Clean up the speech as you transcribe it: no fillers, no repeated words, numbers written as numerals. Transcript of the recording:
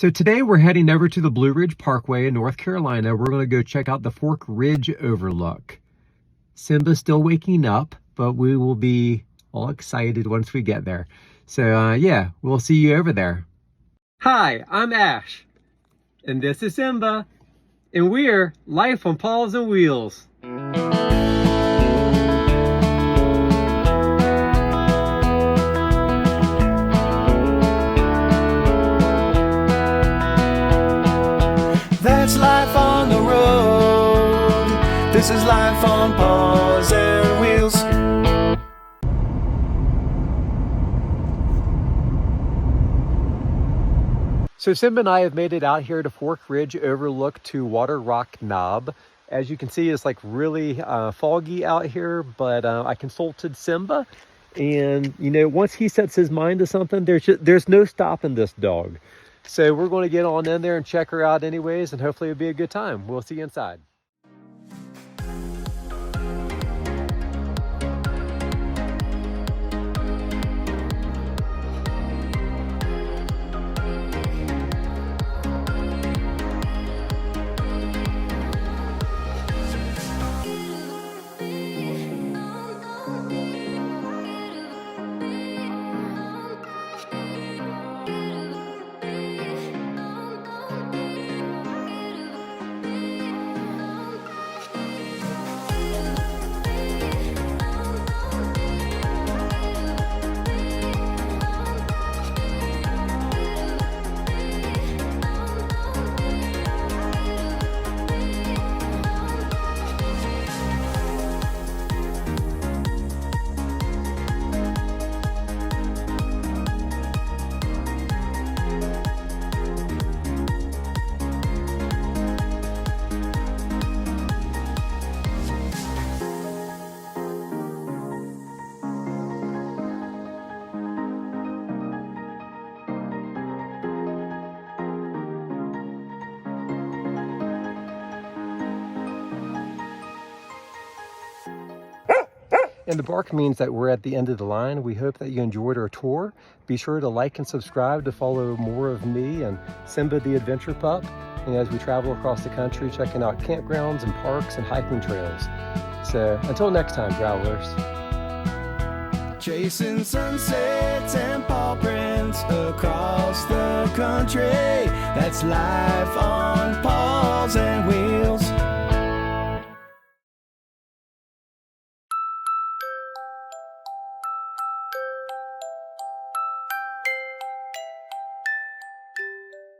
So today we're heading over to the Blue Ridge Parkway in North Carolina. We're going to go check out the Fork Ridge Overlook. Simba's still waking up, but we will be all excited once we get there. So yeah, we'll see you over there. Hi, I'm Ash, and this is Simba, and we're Life on Paws and Wheels. That's life on the road. This is life on Paws and Wheels. So Simba and I have made it out here to Fork Ridge Overlook to Waterrock Knob. As you can see, it's like really foggy out here, but I consulted Simba, and you know, once he sets his mind to something, there's no stopping this dog. So we're going to get on in there and check her out anyways, and hopefully it'll be a good time. We'll see you inside. And the bark means that we're at the end of the line. We hope that you enjoyed our tour. Be sure to like and subscribe to follow more of me and Simba the Adventure Pup, and as we travel across the country checking out campgrounds and parks and hiking trails. So until next time, travelers. Chasing sunsets and paw prints across the country. That's life on Paws and Wheels.